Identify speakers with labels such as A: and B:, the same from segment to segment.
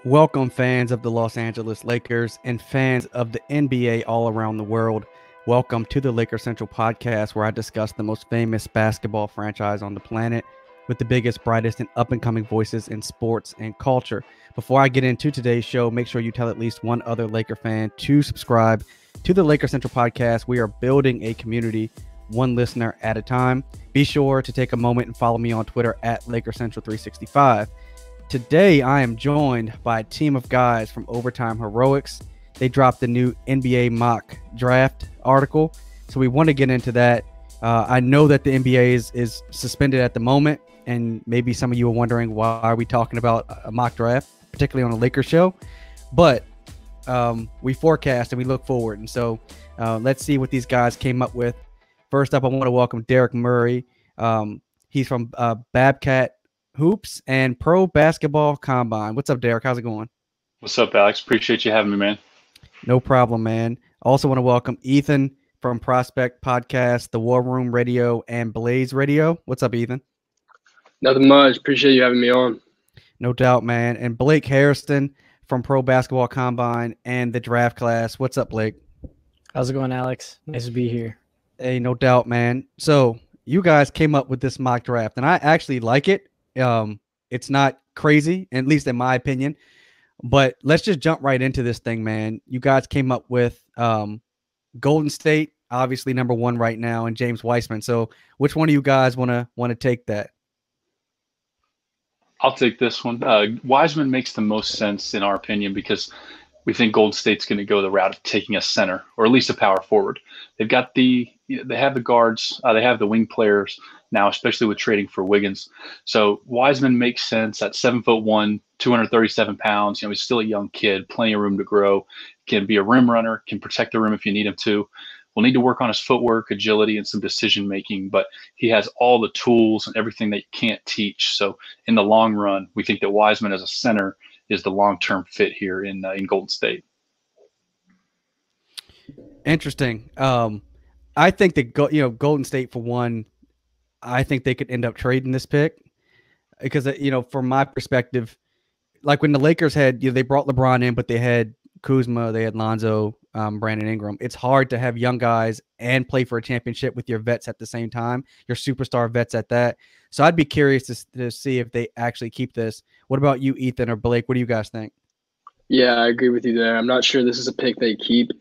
A: Welcome, fans of the Los Angeles Lakers and fans of the NBA all around the world. Welcome to the Laker Central podcast, where I discuss the most famous basketball franchise on the planet with the biggest, brightest, and up-and-coming voices in sports and culture. Before I get into today's show, make sure you tell at least one other Laker fan to subscribe to the Laker Central podcast. We are building a community, one listener at a time. Be sure to take a moment and follow me on Twitter at LakerCentral365. Today, I am joined by a team of guys from Overtime Heroics. They dropped the new NBA mock draft article, so we want to get into that. I know that the NBA is suspended at the moment, and maybe some of you are wondering, why are we talking about a mock draft, particularly on a Lakers show? But we forecast and we look forward, and so let's see what these guys came up with. First up, I want to welcome Derek Murray. He's from Babcat Hoops and Pro Basketball Combine. What's up, Derek? How's it going?
B: What's up, Alex? Appreciate you having me, man.
A: No problem, man. Also want to welcome Ethan from Prospect Podcast, The War Room Radio, and Blaze Radio. What's up, Ethan?
C: Nothing much. Appreciate you having me on.
A: No doubt, man. And Blake Harrison from Pro Basketball Combine and The Draft Class. What's up, Blake?
D: How's it going, Alex? Nice to be here.
A: Hey, no doubt, man. So you guys came up with this mock draft, and I actually like it. It's not crazy, at least in my opinion, but let's just jump right into this thing, man. You guys came up with Golden State, obviously number one right now, and James Wiseman. So which one of you guys want to take that?
B: I'll take this one. Wiseman makes the most sense in our opinion because we think Golden State's going to go the route of taking a center or at least a power forward. They have the guards, they have the wing players now, especially with trading for Wiggins. So Wiseman makes sense at 7'1", 237 pounds. He's still a young kid, plenty of room to grow. Can be a rim runner, can protect the rim if you need him to. We'll need to work on his footwork, agility, and some decision making, but he has all the tools and everything that you can't teach. So in the long run, we think that Wiseman as a center is the long-term fit here in Golden State.
A: Interesting. I think that Golden State, for one, I think they could end up trading this pick because from my perspective, like when the Lakers had they brought LeBron in, but they had Kuzma, they had Lonzo, Brandon Ingram. It's hard to have young guys and play for a championship with your vets at the same time, your superstar vets at that. So I'd be curious to see if they actually keep this. What about you, Ethan or Blake? What do you guys think?
C: Yeah, I agree with you there. I'm not sure this is a pick they keep.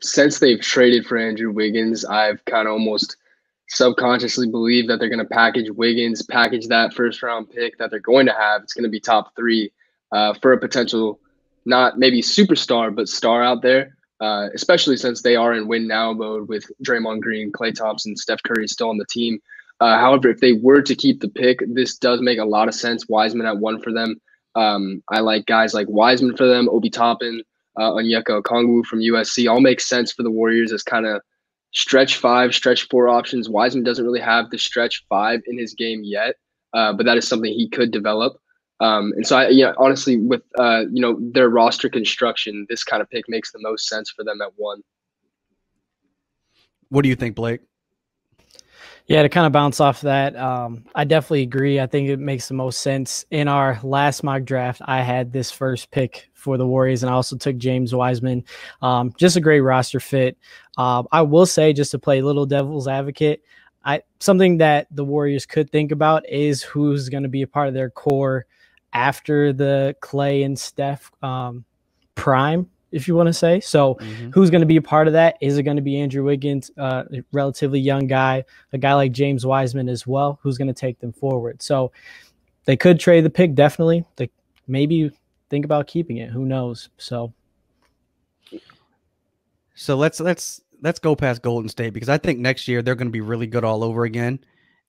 C: Since they've traded for Andrew Wiggins, I've kind of almost subconsciously believed that they're going to package Wiggins, package that first-round pick that they're going to have. It's going to be top three for a potential, not maybe superstar, but star out there, especially since they are in win-now mode with Draymond Green, Klay Thompson, Steph Curry still on the team. However, if they were to keep the pick, this does make a lot of sense. Wiseman at one for them. I like guys like Wiseman for them, Obi Toppin, Onyeka Okongwu from USC. All make sense for the Warriors as kind of stretch 5, stretch 4 options. Wiseman doesn't really have the stretch 5 in his game yet, but that is something he could develop. And so, honestly, with their roster construction, this kind of pick makes the most sense for them at one.
A: What do you think, Blake?
D: Yeah, to kind of bounce off that, I definitely agree. I think it makes the most sense. In our last mock draft, I had this first pick for the Warriors, and I also took James Wiseman. Just a great roster fit. I will say, just to play a little devil's advocate, something that the Warriors could think about is who's going to be a part of their core after the Klay and Steph prime, if you want to say. So who's going to be a part of that? Is it going to be Andrew Wiggins, a relatively young guy, a guy like James Wiseman as well, who's going to take them forward? So they could trade the pick, definitely. They maybe think about keeping it. Who knows? So
A: let's go past Golden State, because I think next year they're going to be really good all over again.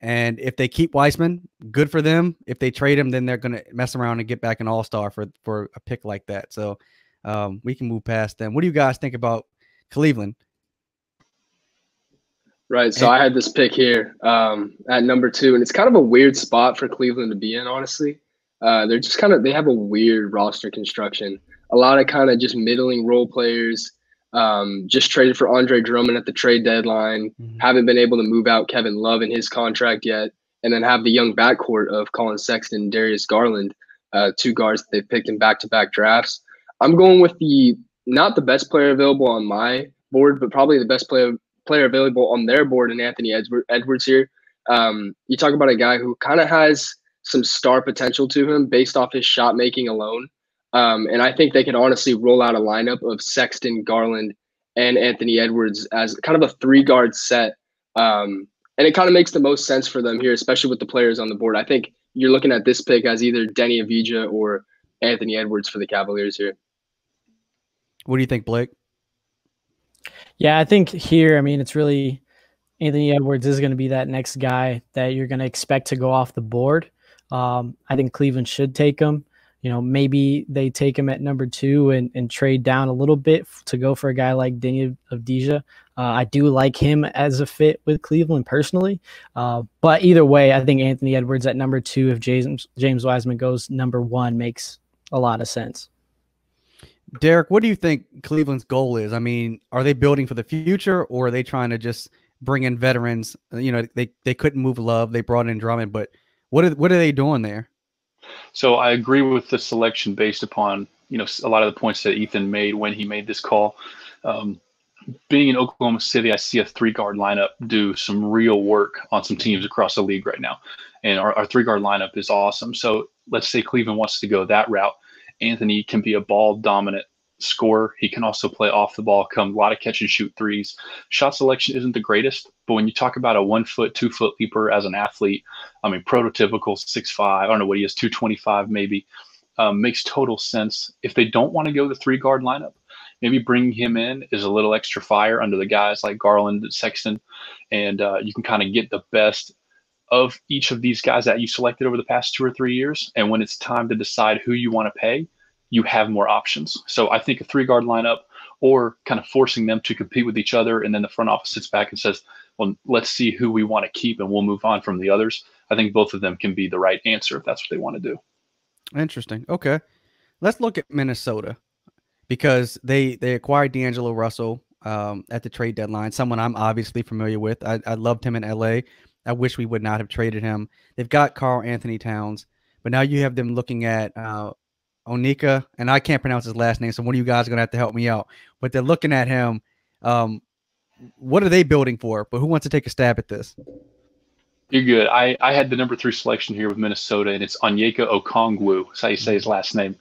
A: And if they keep Wiseman, good for them. If they trade him, then they're going to mess around and get back an all-star for a pick like that. So we can move past them. What do you guys think about Cleveland?
C: Right. So I had this pick here at number 2, and it's kind of a weird spot for Cleveland to be in, honestly. They're just they have a weird roster construction. A lot of kind of just middling role players. Just traded for Andre Drummond at the trade deadline. Haven't been able to move out Kevin Love in his contract yet. And then have the young backcourt of Colin Sexton, Darius Garland. two guards that they've picked in back-to-back drafts. I'm going with not the best player available on my board, but probably the best player available on their board in Anthony Edwards here. You talk about a guy who kind of has some star potential to him based off his shot making alone. And I think they could honestly roll out a lineup of Sexton, Garland, and Anthony Edwards as kind of a 3-guard set. And it kind of makes the most sense for them here, especially with the players on the board. I think you're looking at this pick as either Denny Avdija or Anthony Edwards for the Cavaliers here.
A: What do you think, Blake?
D: Yeah, I think here, I mean, it's really Anthony Edwards is going to be that next guy that you're going to expect to go off the board. I think Cleveland should take him. You know, maybe they take him at number 2 and trade down a little bit to go for a guy like Denny Avdija. I do like him as a fit with Cleveland personally. But either way, I think Anthony Edwards at number 2, if James Wiseman goes number 1, makes a lot of sense.
A: Derek, what do you think Cleveland's goal is? I mean, are they building for the future, or are they trying to just bring in veterans? You know, they couldn't move Love. They brought in Drummond, but what are they doing there?
B: So I agree with the selection based upon, you know, a lot of the points that Ethan made when he made this call. Being in Oklahoma City, I see a 3-guard lineup do some real work on some teams across the league right now. And our 3-guard lineup is awesome. So let's say Cleveland wants to go that route. Anthony can be a ball-dominant scorer. He can also play off the ball, come a lot of catch-and-shoot threes. Shot selection isn't the greatest, but when you talk about a 1-foot, 2-foot leaper as an athlete, I mean, prototypical 6'5", I don't know what he is, 225 maybe, makes total sense. If they don't want to go the 3-guard lineup, maybe bringing him in is a little extra fire under the guys like Garland and Sexton, and you can kind of get the best of each of these guys that you selected over the past 2 or 3 years. And when it's time to decide who you want to pay, you have more options. So I think a 3-guard lineup, or kind of forcing them to compete with each other, and then the front office sits back and says, well, let's see who we want to keep and we'll move on from the others. I think both of them can be the right answer if that's what they want to do.
A: Interesting. Okay. Let's look at Minnesota, because they acquired D'Angelo Russell at the trade deadline, someone I'm obviously familiar with. I loved him in LA. I wish we would not have traded him. They've got Karl Anthony Towns, but now you have them looking at Onyeka, and I can't pronounce his last name, so one of you guys are going to have to help me out. But they're looking at him. What are they building for? But who wants to take a stab at this?
B: You're good. I had the number 3 selection here with Minnesota, and it's Onyeka Okongwu. That's how you say his last name.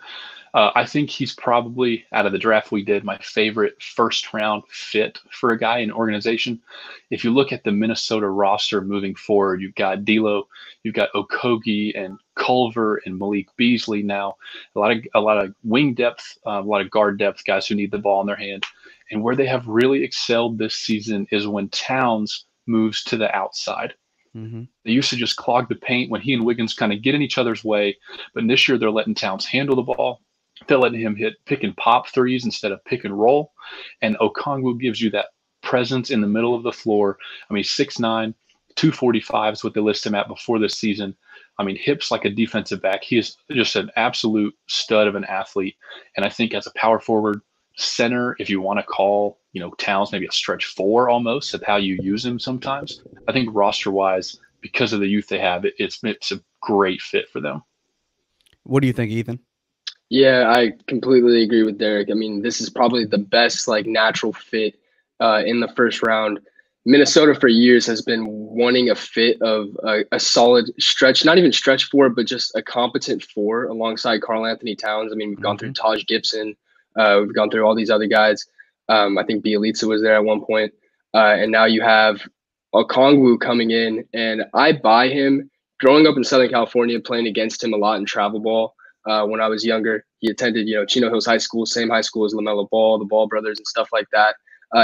B: I think he's probably, out of the draft we did, my favorite first-round fit for a guy in an organization. If you look at the Minnesota roster moving forward, you've got D'Lo, you've got Okogie and Culver and Malik Beasley now. A lot of wing depth, a lot of guard depth, guys who need the ball in their hand. And where they have really excelled this season is when Towns moves to the outside. Mm-hmm. They used to just clog the paint when he and Wiggins kind of get in each other's way. But this year they're letting Towns handle the ball. They're letting him hit pick and pop threes instead of pick and roll. And Okongwu gives you that presence in the middle of the floor. I mean, 6'9", 245 is what they list him at before this season. I mean, hips like a defensive back. He is just an absolute stud of an athlete. And I think as a power forward, center, if you want to call, you know, Towns maybe a stretch 4 almost of how you use him sometimes, I think roster-wise, because of the youth they have, it's a great fit for them.
A: What do you think, Ethan?
C: Yeah, I completely agree with Derek. I mean, this is probably the best natural fit in the first round. Minnesota for years has been wanting a fit of a solid stretch, not even stretch 4, but just a competent 4 alongside Karl Anthony Towns. I mean, we've gone through Taj Gibson. We've gone through all these other guys. I think Bielitsa was there at one point. And now you have Okongwu coming in, and I buy him. Growing up in Southern California, playing against him a lot in travel ball. When I was younger, he attended, Chino Hills High School, same high school as LaMelo Ball, the Ball brothers and stuff like that.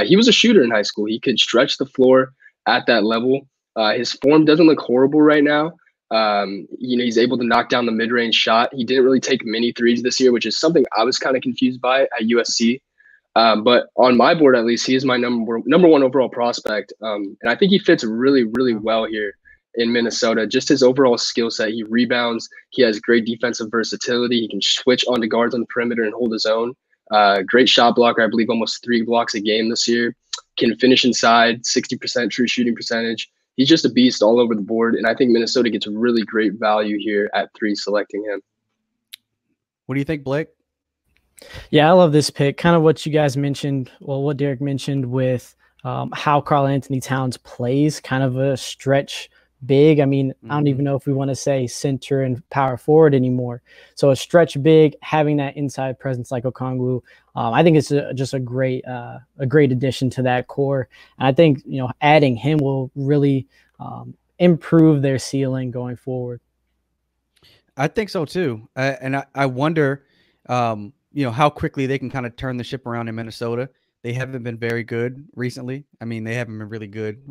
C: He was a shooter in high school. He could stretch the floor at that level. His form doesn't look horrible right now. He's able to knock down the mid-range shot. He didn't really take many threes this year, which is something I was kind of confused by at USC. But on my board, at least, he is my number 1 overall prospect. And I think he fits really, really well here in Minnesota. Just his overall skill set. He rebounds. He has great defensive versatility. He can switch onto guards on the perimeter and hold his own. Great shot blocker. I believe almost 3 blocks a game this year. Can finish inside, 60% true shooting percentage. He's just a beast all over the board. And I think Minnesota gets really great value here at 3 selecting him.
A: What do you think, Blake?
D: Yeah, I love this pick. Kind of what you guys mentioned. Well, what Derek mentioned with how Karl-Anthony Towns plays, kind of a stretch big. I mean, I don't even know if we want to say center and power forward anymore. So a stretch big, having that inside presence like Okongwu, I think it's just a great addition to that core. And I think, adding him will really improve their ceiling going forward.
A: I think so too. And I wonder, how quickly they can kind of turn the ship around in Minnesota. They haven't been very good recently. I mean, they haven't been really good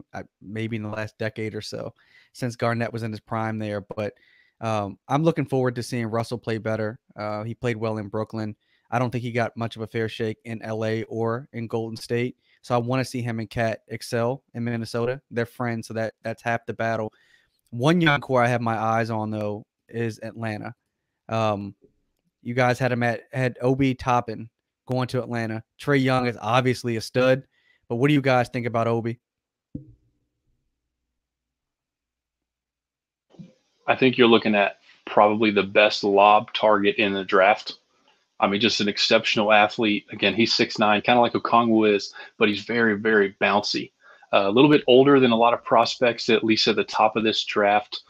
A: maybe in the last decade or so since Garnett was in his prime there. But I'm looking forward to seeing Russell play better. He played well in Brooklyn. I don't think he got much of a fair shake in LA or in Golden State. So I want to see him and Cat excel in Minnesota. They're friends, so that's half the battle. One young core I have my eyes on, though, is Atlanta. You guys had Obi Toppin going to Atlanta. Trae Young is obviously a stud, but what do you guys think about Obi?
B: I think you're looking at probably the best lob target in the draft. I mean, just an exceptional athlete. Again, he's 6'9", kind of like Okongwu is, but he's very, very bouncy. A little bit older than a lot of prospects, at least at the top of this draft.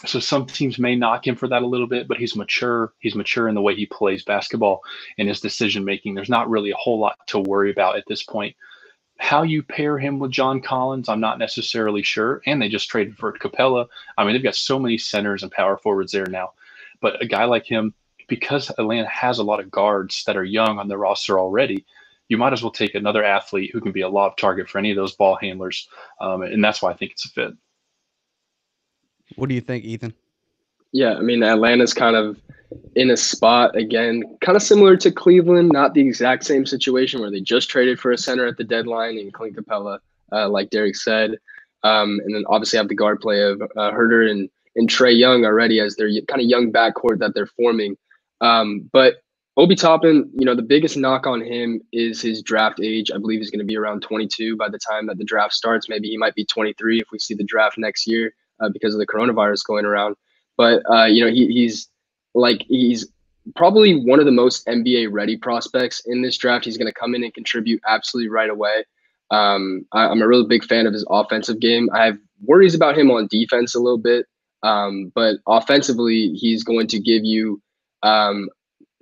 B: So some teams may knock him for that a little bit, but he's mature. He's mature in the way he plays basketball and his decision making. There's not really a whole lot to worry about at this point. How you pair him with John Collins, I'm not necessarily sure. And they just traded for Capella. I mean, they've got so many centers and power forwards there now. But a guy like him, because Atlanta has a lot of guards that are young on their roster already, you might as well take another athlete who can be a lob target for any of those ball handlers. And that's why I think it's a fit.
A: What do you think, Ethan?
C: Yeah, I mean, Atlanta's kind of in a spot, again, kind of similar to Cleveland, not the exact same situation where they just traded for a center at the deadline in Clint Capella, like Derek said. And then obviously have the guard play of Herder and Trae Young already as their kind of young backcourt that they're forming. But Obi Toppin, the biggest knock on him is his draft age. I believe he's going to be around 22 by the time that the draft starts. Maybe he might be 23 if we see the draft next year because of the coronavirus going around. But, he's probably one of the most NBA ready prospects in this draft. He's going to come in and contribute absolutely right away. I'm a really big fan of his offensive game. I have worries about him on defense a little bit. But offensively, he's going to give you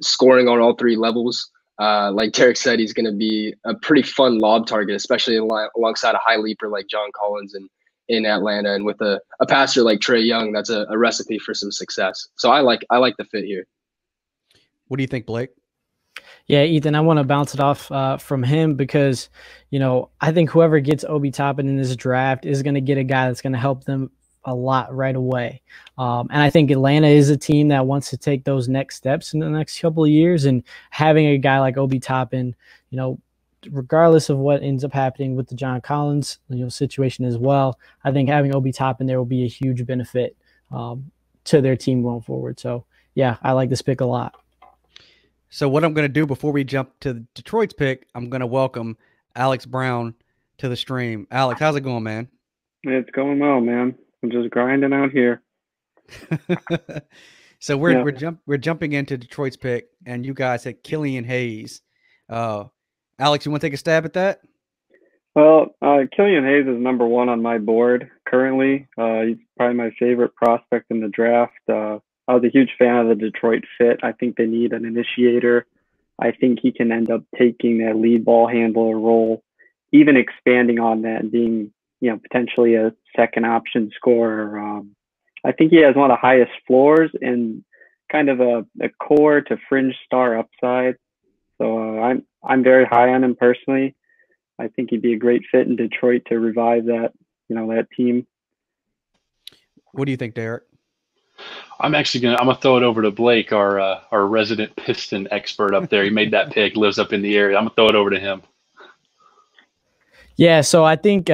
C: scoring on all three levels. Like Derek said, he's going to be a pretty fun lob target, especially alongside a high leaper like John Collins in Atlanta, and with a passer like Trae Young, that's a recipe for some success. So I like the fit here.
A: What do you think, Blake?
D: Yeah, Ethan, I want to bounce it off from him because, I think whoever gets Obi Toppin in this draft is going to get a guy that's going to help them a lot right away. And I think Atlanta is a team that wants to take those next steps in the next couple of years, and having a guy like Obi Toppin, regardless of what ends up happening with the John Collins situation as well, I think having Obi Toppin there will be a huge benefit to their team going forward. So yeah, I like this pick a lot.
A: So what I'm going to do before we jump to Detroit's pick, I'm going to welcome Alex Brown to the stream. Alex, how's it going, man?
E: It's going well, man. I'm just grinding out here.
A: So we're jumping into Detroit's pick, and you guys had Killian Hayes. Alex, you want to take a stab at that?
E: Well, Killian Hayes is number one on my board currently. He's probably my favorite prospect in the draft. I was a huge fan of the Detroit fit. I think they need an initiator. I think he can end up taking that lead ball handler role, even expanding on that and being, potentially a second option scorer. I think he has one of the highest floors and kind of a core to fringe star upside. So I'm very high on him personally. I think he'd be a great fit in Detroit to revive that, that team.
A: What do you think, Derek?
B: I'm gonna throw it over to Blake, our resident Piston expert up there. He made that pick, lives up in the area. I'm gonna throw it over to him.
D: Yeah, so I think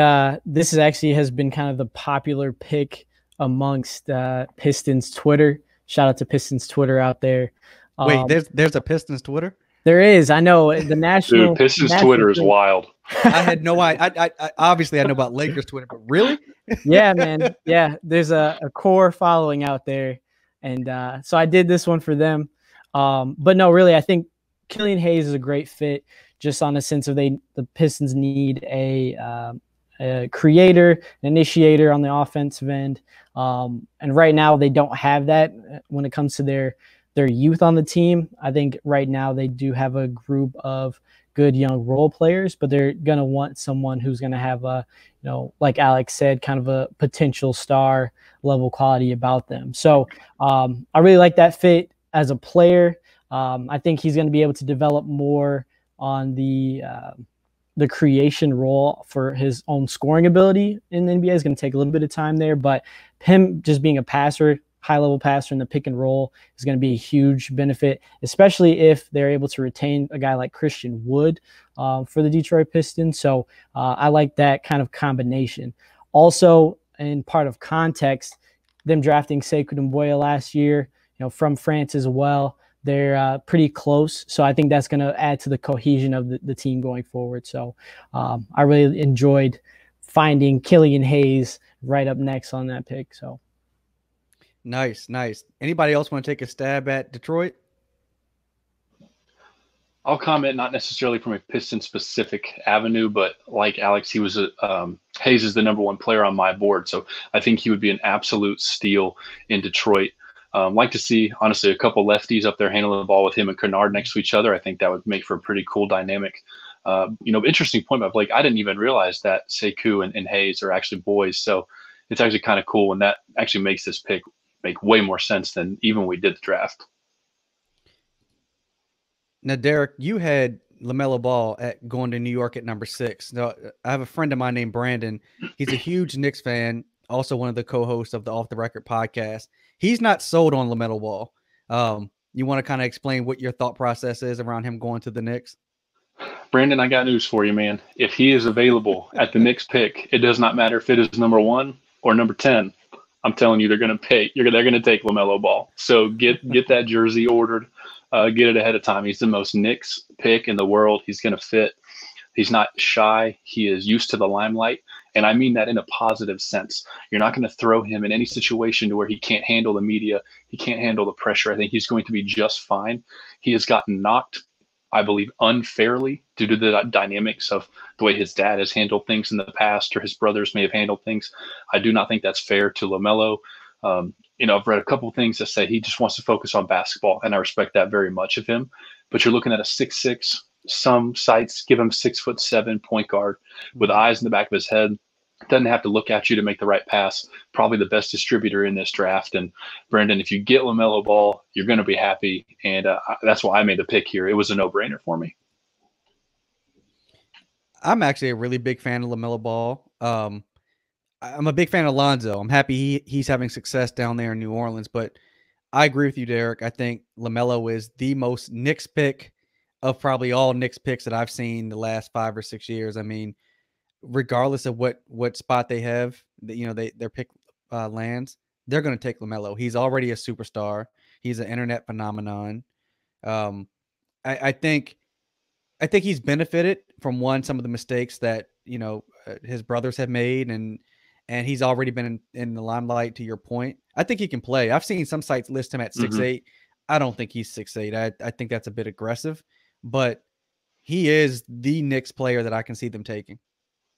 D: this has been kind of the popular pick amongst Pistons Twitter. Shout out to Pistons Twitter out there.
A: Wait, there's a Pistons Twitter?
D: There is. I know the national.
B: Dude, Pistons Twitter is wild.
A: I had no idea. I obviously I know about Lakers Twitter, but really?
D: Yeah, man. Yeah, there's a core following out there, and so I did this one for them. But no, really, I think Killian Hayes is a great fit just on a sense of the Pistons need a creator, an initiator on the offensive end. And right now they don't have that when it comes to their youth on the team. I think right now they do have a group of good young role players, but they're going to want someone who's going to have a, like Alex said, kind of a potential star level quality about them. So I really like that fit as a player. I think he's going to be able to develop more on the creation role for his own scoring ability in the NBA. Is going to take a little bit of time there, but him just being a passer, high-level passer in the pick and roll is going to be a huge benefit, especially if they're able to retain a guy like Christian Wood for the Detroit Pistons. So I like that kind of combination. Also, in part of context, them drafting Sekou Doumbouya last year, from France as well, they're pretty close. So I think that's going to add to the cohesion of the team going forward. So I really enjoyed finding Killian Hayes right up next on that pick. So.
A: Nice. Anybody else want to take a stab at Detroit?
B: I'll comment not necessarily from a Piston-specific avenue, but like Alex, he was Hayes is the number one player on my board, so I think he would be an absolute steal in Detroit. Like to see, honestly, a couple lefties up there handling the ball with him and Kennard next to each other. I think that would make for a pretty cool dynamic. Interesting point by Blake. I didn't even realize that Sekou and Hayes are actually boys, so it's actually kind of cool, and that actually makes this pick make way more sense than even when we did the draft.
A: Now, Derek, you had LaMelo Ball going to New York at number 6. Now, I have a friend of mine named Brandon. He's a huge Knicks fan, also one of the co-hosts of the Off the Record podcast. He's not sold on LaMelo Ball. You want to kind of explain what your thought process is around him going to the Knicks?
B: Brandon, I got news for you, man. If he is available at the Knicks pick, it does not matter if it is number 1 or number 10. I'm telling you, they're going to pay. They're going to take LaMelo Ball. So get that jersey ordered. Get it ahead of time. He's the most Knicks pick in the world. He's going to fit. He's not shy. He is used to the limelight. And I mean that in a positive sense. You're not going to throw him in any situation to where he can't handle the media. He can't handle the pressure. I think he's going to be just fine. He has gotten knocked, I believe, unfairly due to the dynamics of the way his dad has handled things in the past, or his brothers may have handled things. I do not think that's fair to LaMelo. I've read a couple of things that say he just wants to focus on basketball, and I respect that very much of him. But you're looking at a 6'6", some sites give him 6'7" point guard with eyes in the back of his head. Doesn't have to look at you to make the right pass. Probably the best distributor in this draft. And Brandon, if you get LaMelo Ball, you're going to be happy. And that's why I made the pick here. It was a no-brainer for me.
A: I'm actually a really big fan of LaMelo Ball. I'm a big fan of Lonzo. I'm happy he's having success down there in New Orleans. But I agree with you, Derek. I think LaMelo is the most Knicks pick of probably all Knicks picks that I've seen the last 5 or 6 years. I mean, regardless of what spot they have, their pick lands, they're going to take LaMelo. He's already a superstar. He's an internet phenomenon. I think he's benefited from some of the mistakes that his brothers have made, and he's already been in the limelight. To your point, I think he can play. I've seen some sites list him at 6'8". I don't think he's 6'8". I think that's a bit aggressive, but he is the Knicks player that I can see them taking.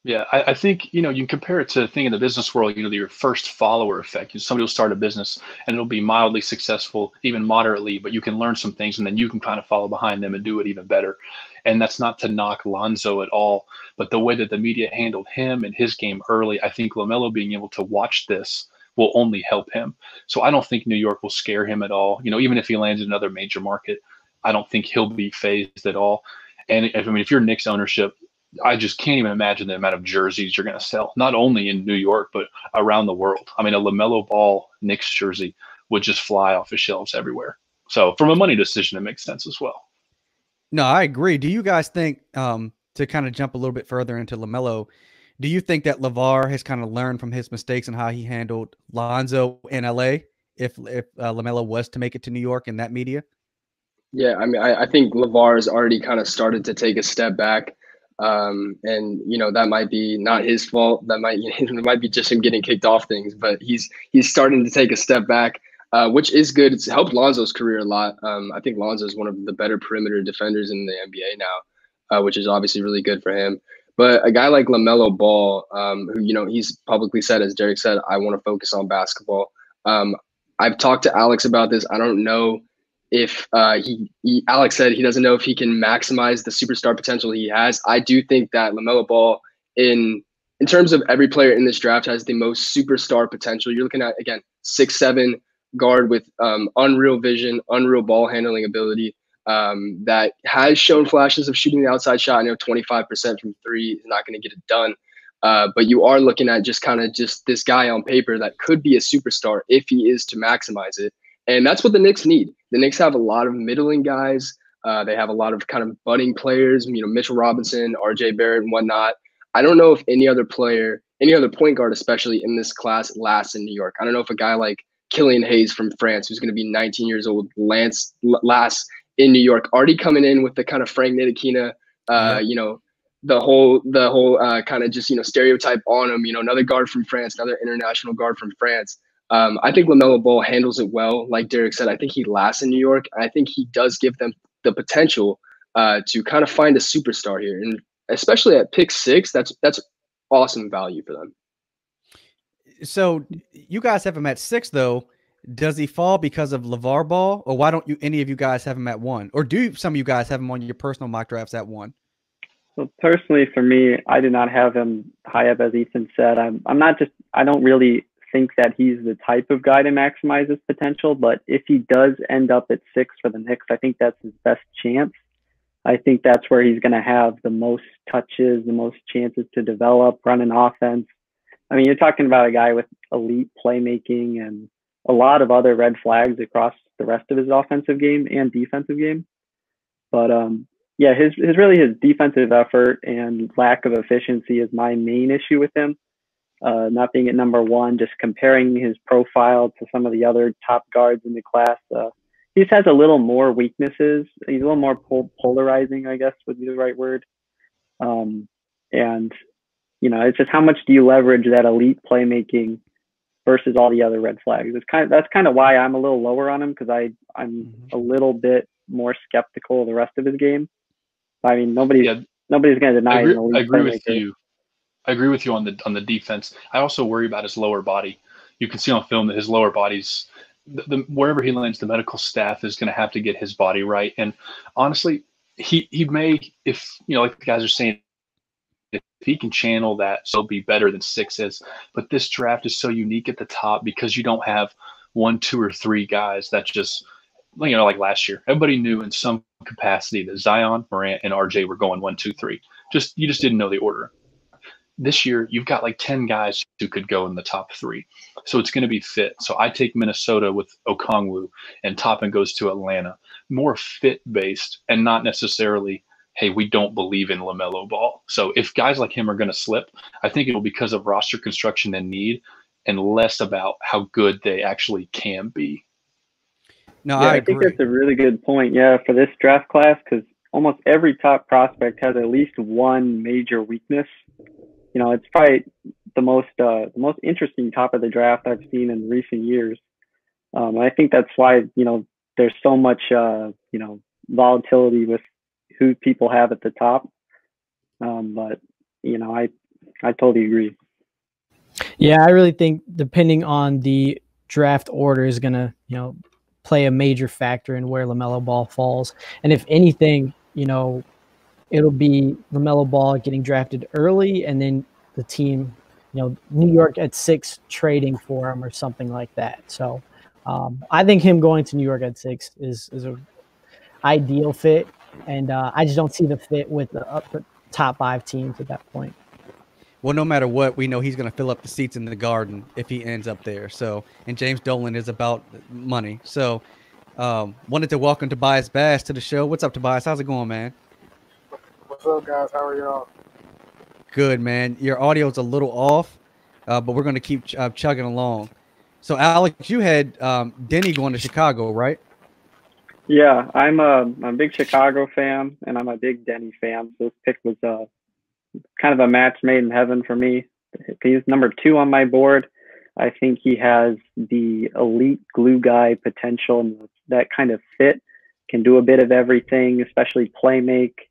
B: Yeah, I think, you can compare it to the thing in the business world, your first follower effect. Somebody will start a business and it'll be mildly successful, even moderately, but you can learn some things and then you can kind of follow behind them and do it even better. And that's not to knock Lonzo at all, but the way that the media handled him and his game early, I think LaMelo being able to watch this will only help him. So I don't think New York will scare him at all. Even if he lands in another major market, I don't think he'll be phased at all. And if you're Knicks ownership, I just can't even imagine the amount of jerseys you're going to sell, not only in New York, but around the world. I mean, a LaMelo Ball Knicks jersey would just fly off the shelves everywhere. So from a money decision, it makes sense as well.
A: No, I agree. Do you guys think, to kind of jump a little bit further into LaMelo, do you think that LeVar has kind of learned from his mistakes and how he handled Lonzo in LA if LaMelo was to make it to New York in that media?
C: Yeah, I mean, I think LeVar has already kind of started to take a step back. And that might be not his fault. That might it might be just him getting kicked off things, but he's starting to take a step back. which is good. It's helped Lonzo's career a lot. I think Lonzo is one of the better perimeter defenders in the NBA now, which is obviously really good for him. But a guy like LaMelo Ball, who, you know, he's publicly said, as Derek said, I want to focus on basketball. I've talked to Alex about this. I don't know if Alex said he doesn't know if he can maximize the superstar potential he has. I do think that LaMelo Ball, in terms of every player in this draft, has the most superstar potential. You're looking at, again, 6'7" guard with unreal vision, unreal ball handling ability, that has shown flashes of shooting the outside shot. I know 25% from three is not going to get it done. But you are looking at just this guy on paper that could be a superstar if he is to maximize it. And that's what the Knicks need. The Knicks have a lot of middling guys. They have a lot of kind of budding players, you know, Mitchell Robinson, RJ Barrett, and whatnot. I don't know if any other player, any other point guard, especially in this class, lasts in New York. I don't know if a guy like Killian Hayes from France, who's going to be 19 years old, lasts in New York, already coming in with the kind of Frank Ntilikina, you know, the whole kind of just, you know, stereotype on him, you know, another guard from France, another international guard from France. I think LaMelo Ball handles it well. Like Derek said, I think he lasts in New York. I think he does give them the potential to kind of find a superstar here. And especially at pick 6, that's awesome value for them.
A: So you guys have him at 6, though. Does he fall because of LeVar Ball, or why don't any of you guys have him at 1? Or do some of you guys have him on your personal mock drafts at 1?
E: So personally, for me, I did not have him high up, as Ethan said. I don't really think that he's the type of guy to maximize his potential, but if he does end up at 6 for the Knicks, I think that's his best chance. I think that's where he's going to have the most touches, the most chances to develop, run an offense. I mean, you're talking about a guy with elite playmaking and a lot of other red flags across the rest of his offensive game and defensive game. But yeah, his defensive effort and lack of efficiency is my main issue with him. Not being at number 1, just comparing his profile to some of the other top guards in the class. He just has a little more weaknesses. He's a little more polarizing, I guess would be the right word. And, you know, it's just how much do you leverage that elite playmaking versus all the other red flags. That's kind of why I'm a little lower on him, because I'm a little bit more skeptical of the rest of his game. I mean, nobody's going to deny him.
B: I agree with you. I agree with you on the defense. I also worry about his lower body. You can see on film that his lower body's wherever he lands, the medical staff is going to have to get his body right. And honestly, he may, if you know, like the guys are saying, if he can channel that, so be better than 6 is. But this draft is so unique at the top because you don't have 1, 2, or 3 guys that just, you know, like last year, everybody knew in some capacity that Zion, Morant, and RJ were going 1, 2, 3. You just didn't know the order. This year, you've got like 10 guys who could go in the top 3. So it's going to be fit. So I take Minnesota with Okongwu, and Toppin goes to Atlanta. More fit-based and not necessarily, hey, we don't believe in LaMelo Ball. So if guys like him are going to slip, I think it'll be because of roster construction and need, and less about how good they actually can be.
E: No, yeah, I think that's a really good point. Yeah, for this draft class, because almost every top prospect has at least one major weakness. You know, it's probably the most interesting top of the draft I've seen in recent years. I think that's why, you know, there's so much, you know, volatility with who people have at the top. But, you know, I totally agree.
D: Yeah, I really think depending on the draft order is going to, you know, play a major factor in where LaMelo Ball falls. And if anything, you know, it'll be LaMelo Ball getting drafted early, and then the team, you know, New York at 6 trading for him or something like that. So I think him going to New York at 6 is a ideal fit, and I just don't see the fit with the top 5 teams at that point.
A: Well, no matter what, we know he's going to fill up the seats in the Garden if he ends up there. So, and James Dolan is about money. So, wanted to welcome Tobias Bass to the show. What's up, Tobias? How's it going, man?
F: What's up, guys? How are y'all?
A: Good, man. Your audio's a little off, but we're going to keep chugging along. So, Alex, you had Denny going to Chicago, right?
E: Yeah, I'm a big Chicago fan, and I'm a big Denny fan. So this pick was kind of a match made in heaven for me. He's number 2 on my board. I think he has the elite glue guy potential, and that kind of fit, can do a bit of everything, especially play make.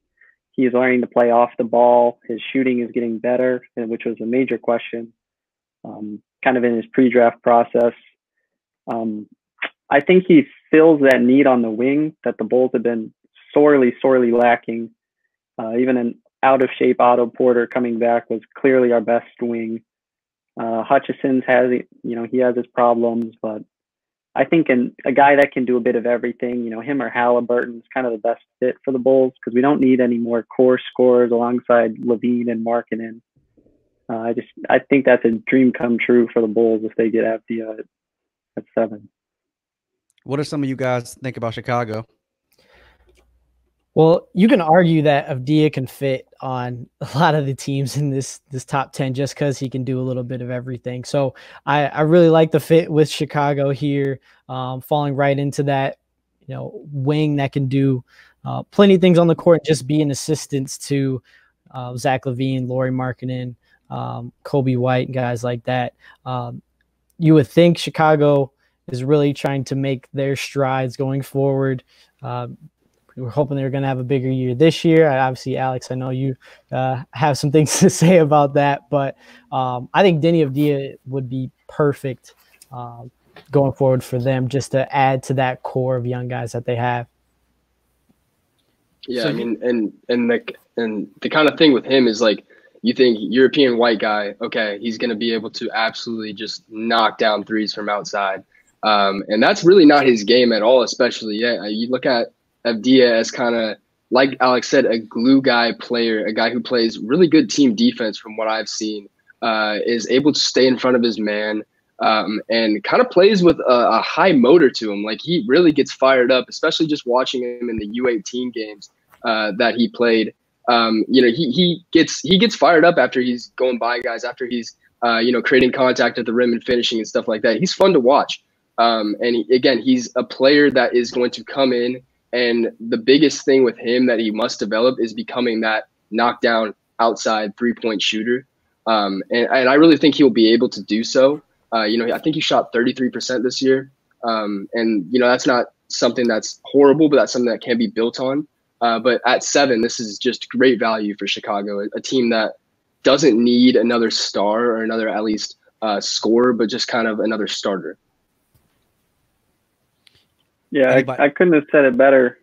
E: He's learning to play off the ball. His shooting is getting better, which was a major question kind of in his pre-draft process. I think he fills that need on the wing that the Bulls have been sorely lacking. Even an out-of-shape Otto Porter coming back was clearly our best wing. Hutchison's he has his problems, but I think a guy that can do a bit of everything, him or Halliburton is kind of the best fit for the Bulls because we don't need any more core scorers alongside Levine and Markkanen. I think that's a dream come true for the Bulls if they get Avdia at 7.
A: What do some of you guys think about Chicago?
D: Well, you can argue that Avdia can fit on a lot of the teams in this top 10 just because he can do a little bit of everything. So I really like the fit with Chicago here, falling right into that wing that can do plenty of things on the court and just be an assistance to Zach LaVine, Lauri Markkanen, Kobe White, and guys like that. You would think Chicago is really trying to make their strides going forward. We were hoping they were going to have a bigger year this year. Obviously, Alex, I know you have some things to say about that, but I think Deni Avdia would be perfect going forward for them just to add to that core of young guys that they have.
C: Yeah, so, I mean, and the kind of thing with him is like, you think European white guy, okay, he's going to be able to absolutely just knock down threes from outside. And that's really not his game at all, especially, you look at Avdia as kind of, like Alex said, a glue guy player, a guy who plays really good team defense from what I've seen, is able to stay in front of his man and kind of plays with a high motor to him. Like he really gets fired up, especially just watching him in the U18 games that he played. He gets fired up after he's going by guys, after he's creating contact at the rim and finishing and stuff like that. He's fun to watch. And he's a player that is going to come in, and the biggest thing with him that he must develop is becoming that knockdown outside 3-point shooter. And I really think he'll be able to do so. I think he shot 33% this year. And that's not something that's horrible, but that's something that can be built on. But at 7, this is just great value for Chicago, a team that doesn't need another star or another at least scorer, but just kind of another starter.
E: Yeah, I couldn't have said it better.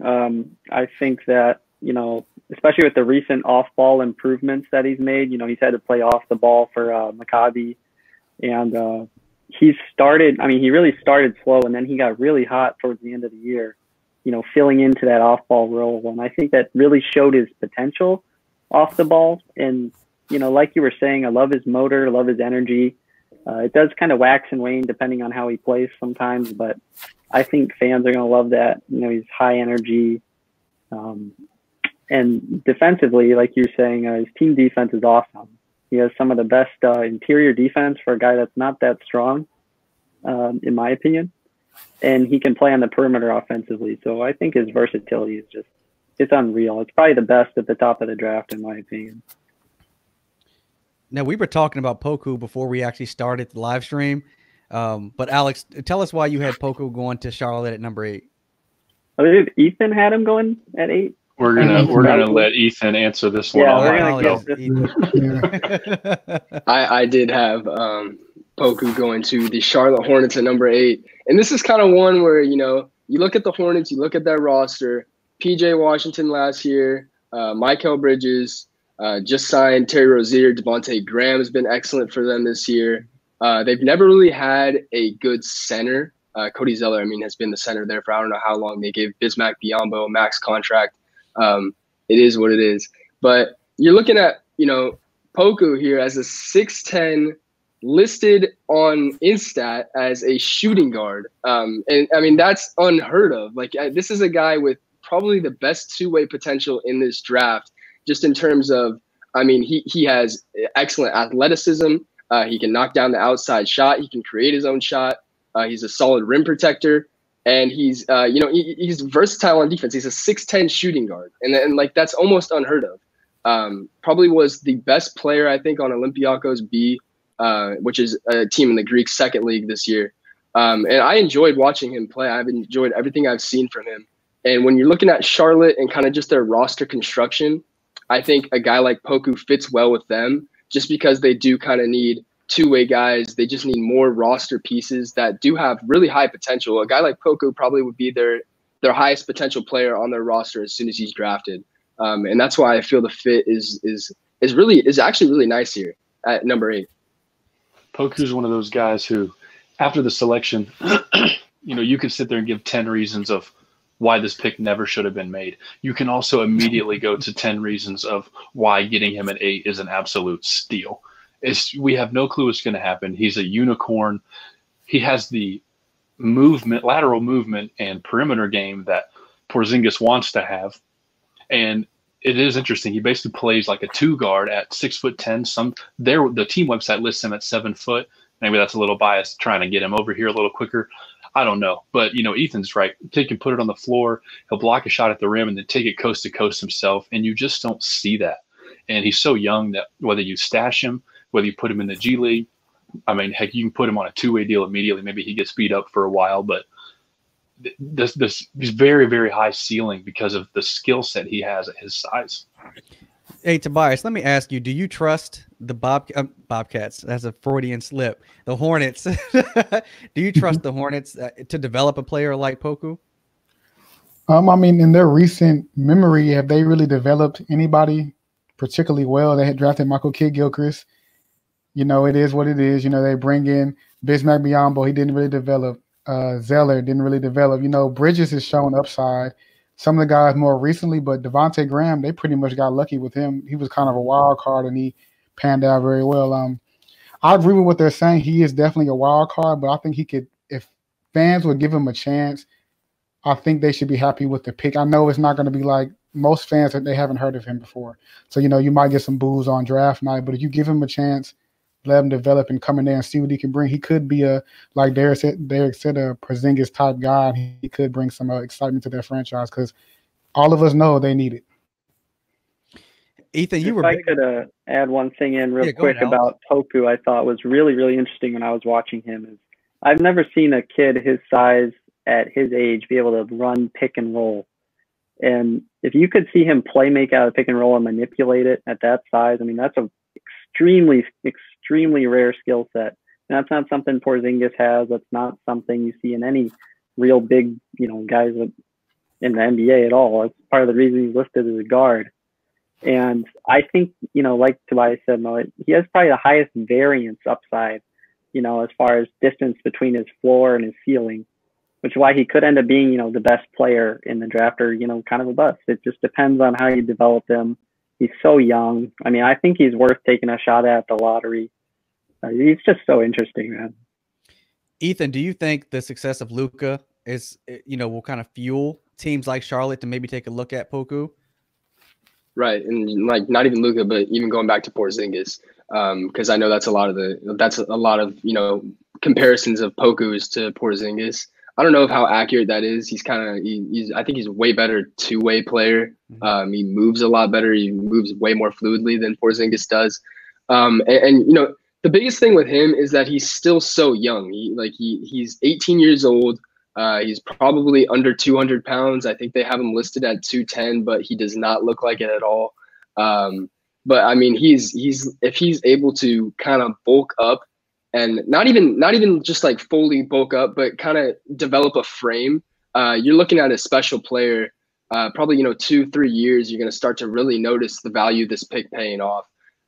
E: I think that, especially with the recent off-ball improvements that he's made, he's had to play off the ball for Maccabi. And he really started slow, and then he got really hot towards the end of the year, filling into that off-ball role. And I think that really showed his potential off the ball. And, like you were saying, I love his motor, love his energy. It does kind of wax and wane depending on how he plays sometimes, but I think fans are going to love that. He's high energy. And defensively, like you're saying, his team defense is awesome. He has some of the best interior defense for a guy that's not that strong, in my opinion. And he can play on the perimeter offensively. So I think his versatility is it's unreal. It's probably the best at the top of the draft, in my opinion.
A: Now, we were talking about Poku before we actually started the live stream. But Alex, tell us why you had Poku going to Charlotte at number 8.
E: I believe Ethan had him going at 8.
B: We're gonna let Ethan answer this one.
E: Yeah, we're gonna get Ethan.
C: I did have Poku going to the Charlotte Hornets at number 8, and this is kind of one where you look at the Hornets, you look at their roster. PJ Washington last year, Mikal Bridges just signed Terry Rozier. Devontae Graham has been excellent for them this year. They've never really had a good center. Cody Zeller, has been the center there for I don't know how long. They gave Bismack Biyombo a max contract. It is what it is. But you're looking at, Poku here as a 6'10", listed on Instat as a shooting guard. And that's unheard of. Like, this is a guy with probably the best two-way potential in this draft, just in terms of, he has excellent athleticism. He can knock down the outside shot. He can create his own shot. He's a solid rim protector. And he's, he's versatile on defense. He's a 6'10" shooting guard. And that's almost unheard of. Probably was the best player, I think, on Olympiacos B which is a team in the Greek second league this year. And I enjoyed watching him play. I've enjoyed everything I've seen from him. And when you're looking at Charlotte and kind of just their roster construction, I think a guy like Poku fits well with them just because they do kind of need two-way guys. They just need more roster pieces that do have really high potential. A guy like Poku probably would be their highest potential player on their roster as soon as he's drafted. And that's why I feel the fit is actually really nice here at number 8.
B: Poku's one of those guys who, after the selection, you can sit there and give 10 reasons of why this pick never should have been made. You can also immediately go to 10 reasons of why getting him at 8 is an absolute steal. We have no clue what's going to happen. He's a unicorn. He has the lateral movement and perimeter game that Porzingis wants to have. And it is interesting. He basically plays like a 2 guard at 6'10". The team website lists him at 7 foot. Maybe that's a little biased, trying to get him over here a little quicker. I don't know. But, Ethan's right. He can put it on the floor. He'll block a shot at the rim and then take it coast to coast himself. And you just don't see that. And he's so young that whether you stash him, whether you put him in the G League, I mean, heck, you can put him on a 2-way deal immediately. Maybe he gets beat up for a while. But this very, very high ceiling because of the skill set he has at his size.
A: Hey, Tobias, let me ask you, do you trust the Bobcats? That's a Freudian slip. The Hornets. Do you trust the Hornets to develop a player like Poku?
F: I mean, in their recent memory, have they really developed anybody particularly well? They had drafted Michael Kidd-Gilchrist. It is what it is. They bring in Bismack Biyombo. He didn't really develop. Zeller didn't really develop. Bridges has shown upside. Some of the guys more recently, but Devontae Graham, they pretty much got lucky with him. He was kind of a wild card, and he panned out very well. I agree with what they're saying. He is definitely a wild card, but I think he could, if fans would give him a chance, I think they should be happy with the pick. I know it's not going to be like most fans that they haven't heard of him before. So, you might get some boos on draft night, but if you give him a chance, let him develop and come in there and see what he can bring. He could be like Derek said, a Porzingis type guy. And he could bring some excitement to their franchise because all of us know they need it.
A: Ethan,
E: I could add one thing in real quick about Poku. I thought was really, really interesting when I was watching him. Is I've never seen a kid his size at his age be able to run pick and roll. And if you could see him make out of pick and roll and manipulate it at that size, I mean, that's a extremely rare skill set. And that's not something Porzingis has. That's not something you see in any real big, guys in the NBA at all. It's part of the reason he's listed as a guard. And I think, like Tobias said, he has probably the highest variance upside, as far as distance between his floor and his ceiling, which is why he could end up being, the best player in the draft or, kind of a bust. It just depends on how you develop him. He's so young. I mean, I think he's worth taking a shot at the lottery. He's just so interesting, man.
A: Ethan, do you think the success of Luka will kind of fuel teams like Charlotte to maybe take a look at Poku?
C: Right, and like not even Luka, but even going back to Porzingis, because I know that's a lot of comparisons of Poku's to Porzingis. I don't know how accurate that is. I think he's a way better 2-way player. He moves a lot better. He moves way more fluidly than Porzingis does. The biggest thing with him is that he's still so young. He's 18 years old. He's probably under 200 pounds. I think they have him listed at 210, but he does not look like it at all. But I mean, if he's able to kind of bulk up and not even just like fully bulk up, but kind of develop a frame, you're looking at a special player. Probably 2-3 years, you're going to start to really notice the value of this pick paying off.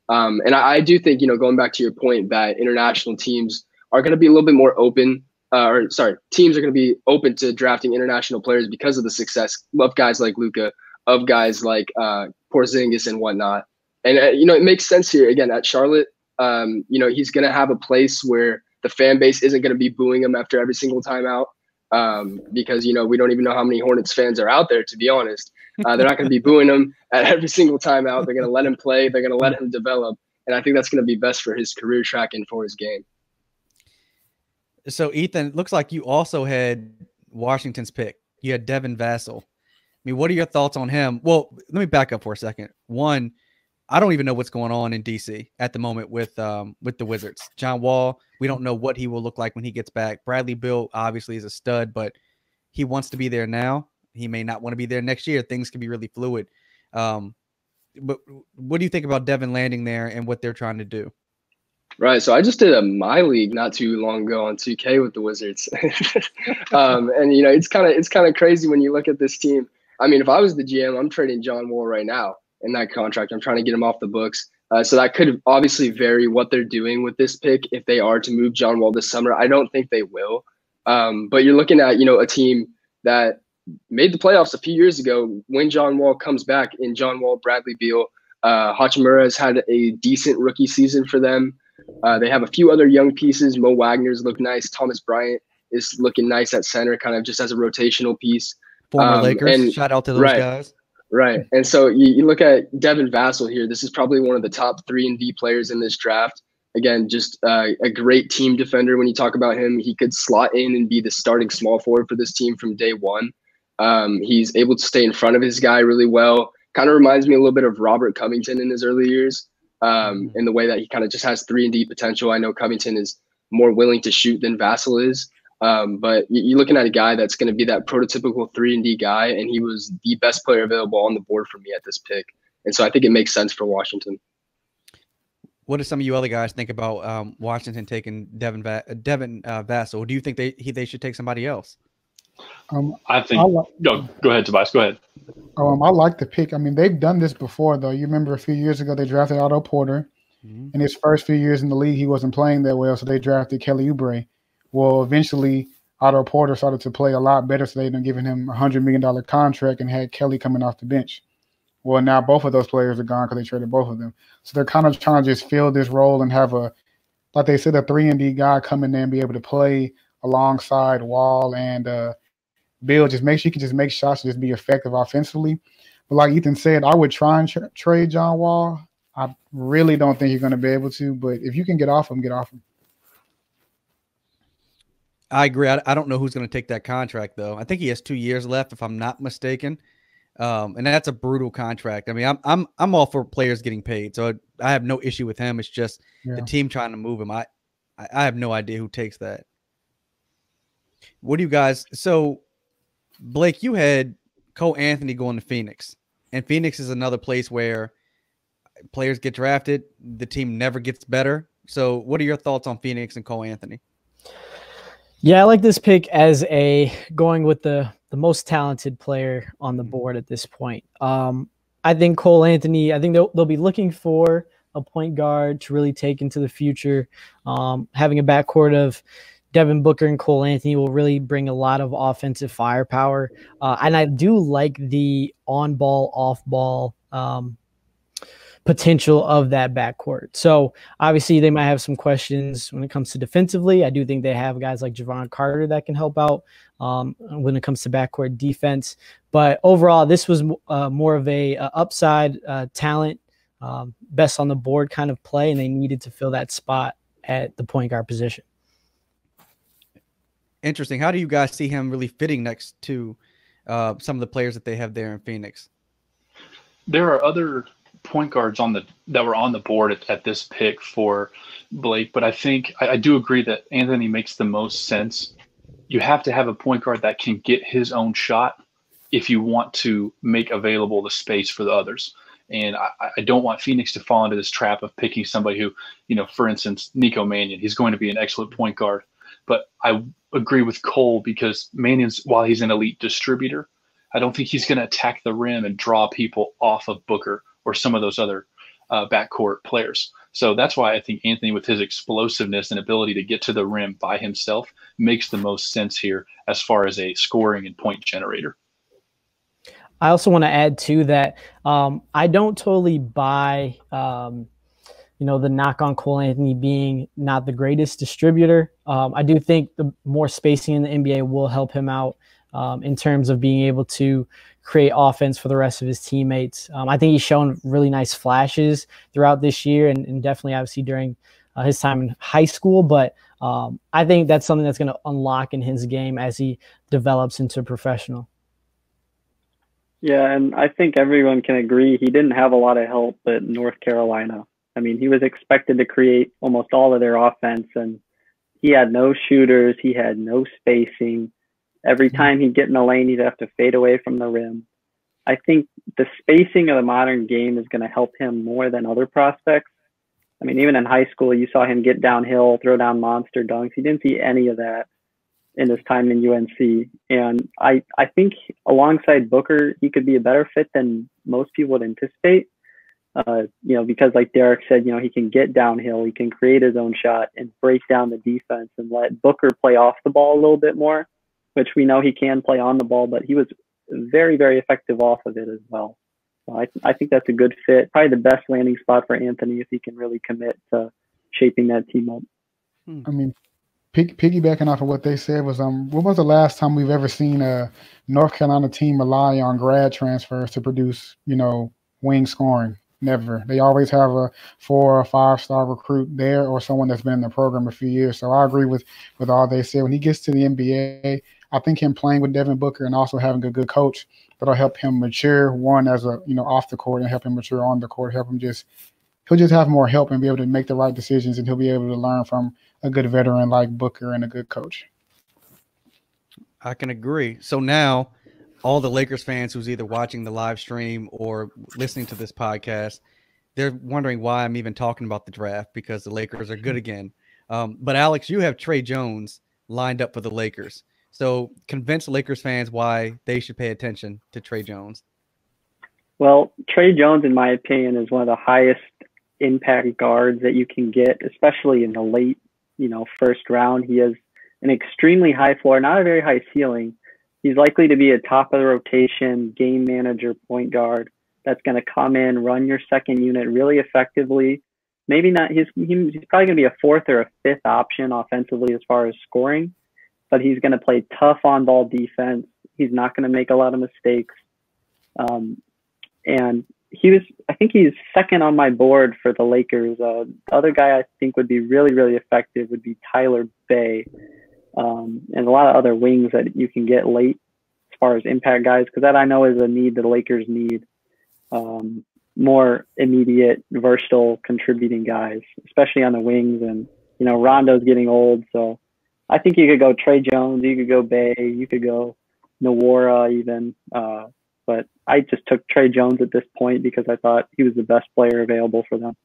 C: And I do think going back to your point that international teams are going to be a little bit more open. Teams are going to be open to drafting international players because of the success of guys like Luka, of guys like Porzingis and whatnot. And it makes sense here again at Charlotte. He's going to have a place where the fan base isn't going to be booing him after every single time out because, we don't even know how many Hornets fans are out there, to be honest. They're not going to be booing him at every single time out. They're going to let him play. They're going to let him develop. And I think that's going to be best for his career track and for his game.
A: So, Ethan, it looks like you also had Washington's pick. You had Devin Vassell. I mean, what are your thoughts on him? Well, let me back up for a second. One, I don't even know what's going on in DC at the moment with the Wizards. John Wall, we don't know what he will look like when he gets back. Bradley Beal obviously is a stud, but he wants to be there now. He may not want to be there next year. Things can be really fluid. But what do you think about Devin landing there and what they're trying to do?
C: Right. So I just did a My League not too long ago on 2K with the Wizards. And it's kind of crazy when you look at this team. I mean, if I was the GM, I'm trading John Wall right now in that contract. I'm trying to get him off the books. So that could obviously vary what they're doing with this pick if they are to move John Wall this summer. I don't think they will. But you're looking at, a team that made the playoffs a few years ago when John Wall comes back in John Wall, Bradley Beal. Hachimura has had a decent rookie season for them. They have a few other young pieces. Mo Wagner's look nice. Thomas Bryant is looking nice at center, kind of just as a rotational piece.
A: Former Lakers. And shout out to those guys.
C: Right. And so you look at Devin Vassell here. This is probably one of the top 3-and-D players in this draft. Again, just a great team defender. When you talk about him, he could slot in and be the starting small forward for this team from day one. He's able to stay in front of his guy really well. Kind of reminds me a little bit of Robert Covington in his early years. In the way that he kind of just has 3-and-D potential. I know Covington is more willing to shoot than Vassell is. But you're looking at a guy that's going to be that prototypical 3-and-D guy, and he was the best player available on the board for me at this pick. And so I think it makes sense for Washington.
A: What do some of you other guys think about Washington taking Devin Vassell? Do you think they should take somebody else?
B: I think go ahead, Tobias. Go ahead.
F: I like the pick. I mean, they've done this before, though. You remember a few years ago they drafted Otto Porter. Mm-hmm. In his first few years in the league, he wasn't playing that well, so they drafted Kelly Oubre. Well, eventually Otto Porter started to play a lot better, so they ended up giving him a $100 million contract and had Kelly coming off the bench. Well, now both of those players are gone because they traded both of them. So they're kind of trying to just fill this role and have like they said, a 3-and-D guy come in there and be able to play alongside Wall and Bill. Just make sure you can just make shots and just be effective offensively. But like Ethan said, I would try and trade John Wall. I really don't think you're going to be able to, but if you can get off him, get off him.
A: I agree. I don't know who's going to take that contract, though. I think he has 2 years left, if I'm not mistaken. And that's a brutal contract. I mean, I'm all for players getting paid, so I have no issue with him. It's just the team trying to move him. I have no idea who takes that. What do you guys? So, Blake, you had Cole Anthony going to Phoenix, and Phoenix is another place where players get drafted, the team never gets better. So, what are your thoughts on Phoenix and Cole Anthony?
D: Yeah, I like this pick as going with the most talented player on the board at this point. I think Cole Anthony, I think they'll be looking for a point guard to really take into the future. Having a backcourt of Devin Booker and Cole Anthony will really bring a lot of offensive firepower. And I do like the on-ball, off-ball potential of that backcourt. So obviously they might have some questions when it comes to defensively. I do think they have guys like Javon Carter that can help out when it comes to backcourt defense. But overall, this was more of a upside talent, best on the board kind of play, and they needed to fill that spot at the point guard position.
A: Interesting. How do you guys see him really fitting next to some of the players that they have there in Phoenix?
B: There are other point guards that were on the board at this pick for Blake, but I think I do agree that Anthony makes the most sense. You have to have a point guard that can get his own shot if you want to make available the space for the others. And I don't want Phoenix to fall into this trap of picking somebody who, for instance, Nico Mannion, he's going to be an excellent point guard. But I agree with Cole because Mannion's, while he's an elite distributor, I don't think he's going to attack the rim and draw people off of Booker or some of those other backcourt players. So that's why I think Anthony, with his explosiveness and ability to get to the rim by himself, makes the most sense here as far as a scoring and point generator.
D: I also want to add, too, that I don't totally buy, the knock on Cole Anthony being not the greatest distributor. I do think the more spacing in the NBA will help him out in terms of being able to create offense for the rest of his teammates. I think he's shown really nice flashes throughout this year and definitely obviously during his time in high school. But I think that's something that's going to unlock in his game as he develops into a professional.
E: Yeah, and I think everyone can agree he didn't have a lot of help at North Carolina. I mean, he was expected to create almost all of their offense, and he had no shooters. He had no spacing. Every time he'd get in the lane, he'd have to fade away from the rim. I think the spacing of the modern game is going to help him more than other prospects. I mean, even in high school, you saw him get downhill, throw down monster dunks. He didn't see any of that in his time in UNC. And I think alongside Booker, he could be a better fit than most people would anticipate. Because like Derek said, he can get downhill, he can create his own shot and break down the defense and let Booker play off the ball a little bit more, which we know he can play on the ball, but he was very, very effective off of it as well. So I think that's a good fit. Probably the best landing spot for Anthony if he can really commit to shaping that team up.
F: I mean, piggybacking off of what they said was, when was the last time we've ever seen a North Carolina team rely on grad transfers to produce, wing scoring? Never. They always have a 4 or 5-star recruit there or someone that's been in the program a few years. So I agree with all they said. When he gets to the NBA, I think him playing with Devin Booker and also having a good coach, that'll help him mature, one, as a, off the court, and help him mature on the court, he'll just have more help and be able to make the right decisions, and he'll be able to learn from a good veteran like Booker and a good coach.
A: I can agree. So now all the Lakers fans who's either watching the live stream or listening to this podcast, they're wondering why I'm even talking about the draft, because the Lakers are good again. But Alex, you have Tre Jones lined up for the Lakers. So convince Lakers fans why they should pay attention to Tre Jones.
E: Well, Tre Jones, in my opinion, is one of the highest impact guards that you can get, especially in the late, first round. He has an extremely high floor, not a very high ceiling. He's likely to be a top of the rotation game manager point guard that's going to come in, run your second unit really effectively. Maybe not, he's probably going to be a fourth or a fifth option offensively as far as scoring, but he's going to play tough on ball defense. He's not going to make a lot of mistakes. And I think he's second on my board for the Lakers. The other guy I think would be really, really effective would be Tyler Bey. And a lot of other wings that you can get late as far as impact guys, because that I know is a need the Lakers need. More immediate, versatile, contributing guys, especially on the wings. And, Rondo's getting old, so I think you could go Tre Jones, you could go Bey, you could go Nwora even. But I just took Tre Jones at this point because I thought he was the best player available for them.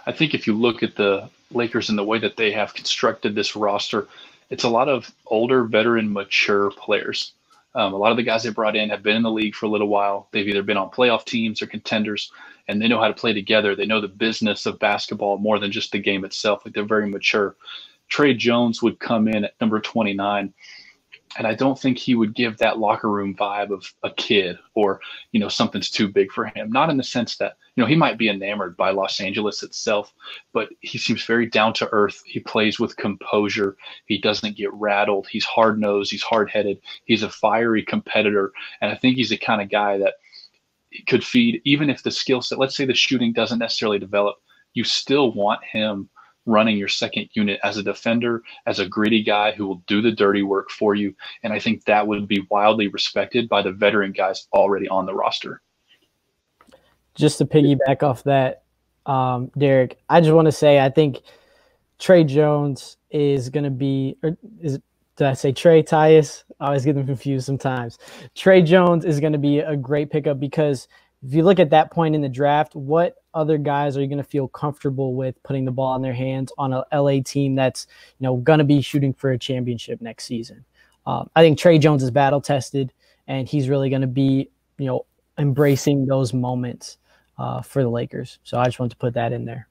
B: I think if you look at the Lakers and the way that they have constructed this roster, it's a lot of older, veteran, mature players. A lot of the guys they brought in have been in the league for a little while. They've either been on playoff teams or contenders, and they know how to play together. They know the business of basketball more than just the game itself. Like, they're very mature. Tre Jones would come in at number 29, and I don't think he would give that locker room vibe of a kid or, something's too big for him. Not in the sense that, he might be enamored by Los Angeles itself, but he seems very down to earth. He plays with composure. He doesn't get rattled. He's hard nosed. He's hard headed. He's a fiery competitor. And I think he's the kind of guy that could feed, even if the skill set, let's say the shooting doesn't necessarily develop, you still want him running your second unit as a defender, as a gritty guy who will do the dirty work for you. And I think that would be wildly respected by the veteran guys already on the roster.
D: Just to piggyback off that, Derek, I just want to say I think Tre Jones is going to be, did I say Trey Tyus? I always get them confused sometimes. Tre Jones is going to be a great pickup because if you look at that point in the draft, what other guys are you going to feel comfortable with putting the ball in their hands on a LA team that's, going to be shooting for a championship next season? I think Tre Jones is battle tested, and he's really going to be, embracing those moments for the Lakers. So I just want to put that in there.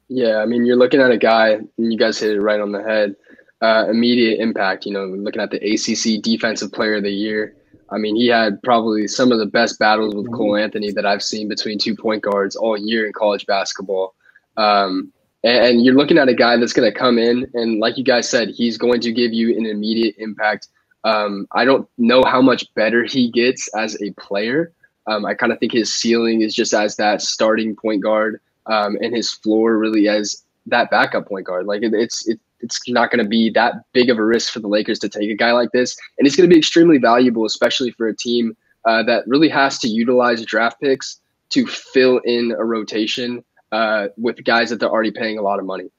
C: Yeah, I mean, you're looking at a guy, and you guys hit it right on the head. Immediate impact, looking at the ACC Defensive Player of the Year. I mean, he had probably some of the best battles with Cole Anthony that I've seen between two point guards all year in college basketball. And you're looking at a guy that's going to come in, and like you guys said, he's going to give you an immediate impact. I don't know how much better he gets as a player. I kind of think his ceiling is just as that starting point guard, and his floor really as that backup point guard. Like it's not going to be that big of a risk for the Lakers to take a guy like this. And it's going to be extremely valuable, especially for a team that really has to utilize draft picks to fill in a rotation with guys that they're already paying a lot of money.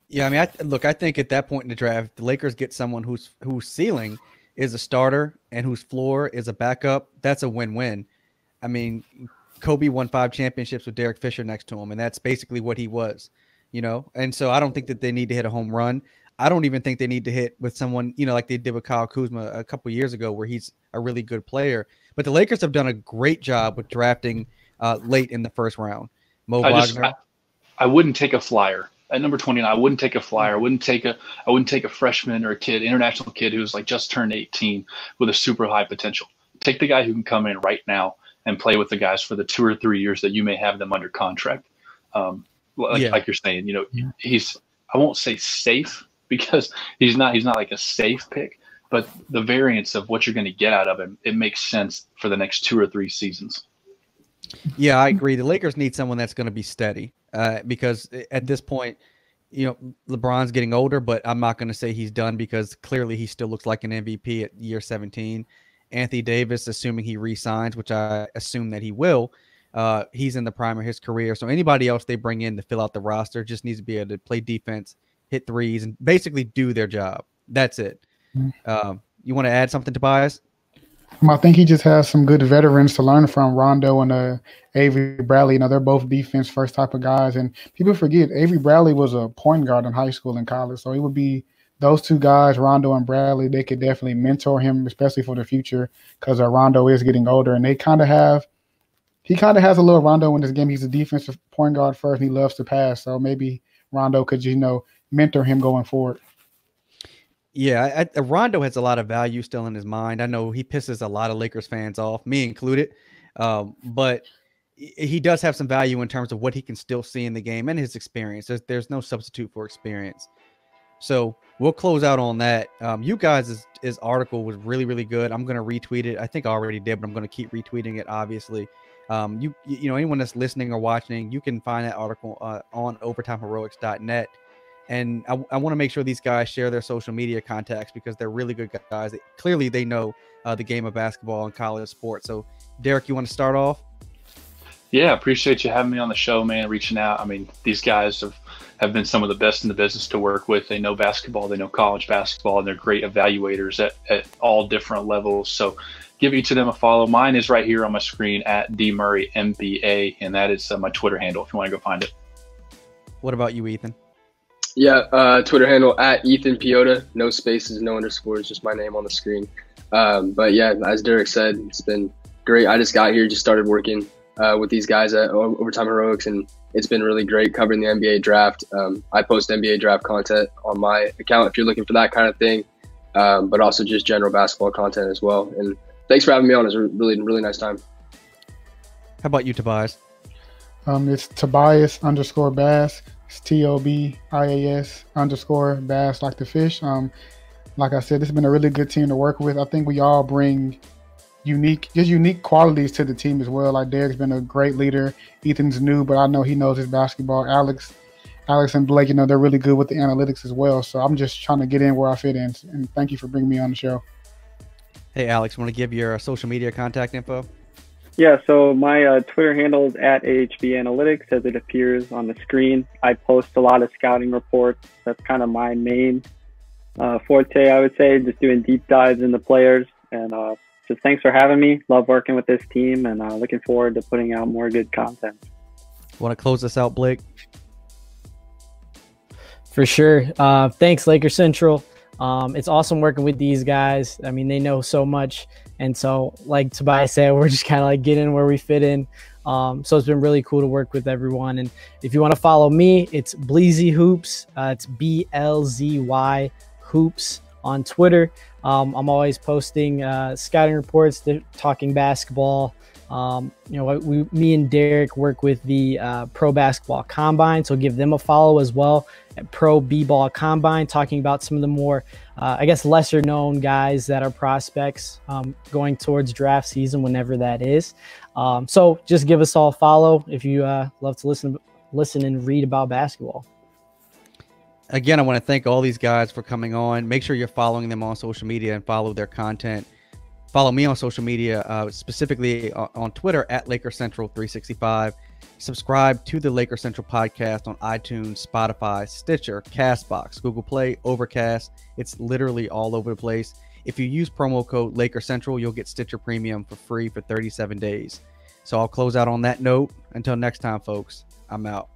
A: Yeah, I mean, I think at that point in the draft, the Lakers get someone whose ceiling is a starter and whose floor is a backup. That's a win-win. I mean, Kobe won 5 championships with Derek Fisher next to him, and that's basically what he was, And so I don't think that they need to hit a home run. I don't even think they need to hit with someone, like they did with Kyle Kuzma a couple of years ago, where he's a really good player. But the Lakers have done a great job with drafting late in the first round. Mo Wagner.
B: I wouldn't take a flyer at number 29. I wouldn't take a flyer. I wouldn't take a freshman or a international kid who's like just turned 18 with a super high potential. Take the guy who can come in right now and play with the guys for the 2 or 3 years that you may have them under contract. Like you're saying, he's, I won't say safe, because he's not like a safe pick, but the variance of what you're going to get out of him, it makes sense for the next 2 or 3 seasons.
A: Yeah, I agree. The Lakers need someone that's going to be steady because at this point, LeBron's getting older, but I'm not going to say he's done, because clearly he still looks like an MVP at year 17. Anthony Davis, assuming he re-signs, which I assume that he will, he's in the prime of his career. So anybody else they bring in to fill out the roster just needs to be able to play defense, hit threes, and basically do their job. That's it. You want to add something, Tobias?
F: I think he just has some good veterans to learn from, Rondo and Avery Bradley. They're both defense first type of guys. And people forget Avery Bradley was a point guard in high school and college. So it would be those 2 guys, Rondo and Bradley. They could definitely mentor him, especially for the future, because Rondo is getting older. And he kind of has a little Rondo in this game. He's a defensive point guard first, and he loves to pass. So maybe Rondo could, mentor him going forward.
A: Yeah, Rondo has a lot of value still in his mind. I know he pisses a lot of Lakers fans off, me included, but he does have some value in terms of what he can still see in the game and his experience. There's no substitute for experience. So we'll close out on that. You guys' article was really, really good. I'm going to retweet it. I think I already did, but I'm going to keep retweeting it, obviously. Anyone that's listening or watching, you can find that article on overtimeheroics.net. And I want to make sure these guys share their social media contacts, because they're really good guys. Clearly, they know the game of basketball and college sports. So, Derek, you want to start off?
B: Yeah, appreciate you having me on the show, man, reaching out. I mean, these guys have been some of the best in the business to work with. They know basketball, they know college basketball, and they're great evaluators at all different levels. So give each of them a follow. Mine is right here on my screen at DMurrayMBA, and that is my Twitter handle if you want to go find it.
A: What about you, Ethan?
C: Yeah, Twitter handle at Ethan Piota, no spaces, no underscores, just my name on the screen. But yeah, as Derek said, it's been great. I just got here, just started working with these guys at Overtime Heroics, and it's been really great covering the NBA draft. I post NBA draft content on my account if you're looking for that kind of thing, but also just general basketball content as well. And thanks for having me on. It's a really, really nice time.
A: How about you, Tobias?
F: It's Tobias_Bass. It's TOBIAS_Bass, like the fish. Like I said, this has been a really good team to work with. I think we all bring unique qualities to the team as well. Like Derek's been a great leader. Ethan's new, but I know he knows his basketball. Alex and Blake, they're really good with the analytics as well. So I'm just trying to get in where I fit in. And thank you for bringing me on the show.
A: Hey, Alex, want to give your social media contact info?
E: Yeah, so my Twitter handle is at AHB Analytics, as it appears on the screen. I post a lot of scouting reports. That's kind of my main forte, I would say, just doing deep dives into players. And just thanks for having me. Love working with this team, and looking forward to putting out more good content.
A: Want to close us out, Blake?
D: For sure. Thanks, Lakers Central. It's awesome working with these guys. I mean, they know so much. And so, like Tobias said, we're just kind of like getting where we fit in. So it's been really cool to work with everyone. And if you want to follow me, it's Bleezy Hoops. It's BLZY Hoops on Twitter. I'm always posting scouting reports, talking basketball. Me and Derek work with the Pro Basketball Combine, so give them a follow as well at Pro B-Ball Combine, talking about some of the more, lesser known guys that are prospects going towards draft season, whenever that is. So just give us all a follow if you love to listen and read about basketball.
A: Again, I want to thank all these guys for coming on. Make sure you're following them on social media and follow their content. Follow me on social media, specifically on Twitter at Laker Central 365. Subscribe to the Laker Central podcast on iTunes, Spotify, Stitcher, Castbox, Google Play, Overcast. It's literally all over the place. If you use promo code Laker Central, you'll get Stitcher Premium for free for 37 days. So I'll close out on that note. Until next time, folks, I'm out.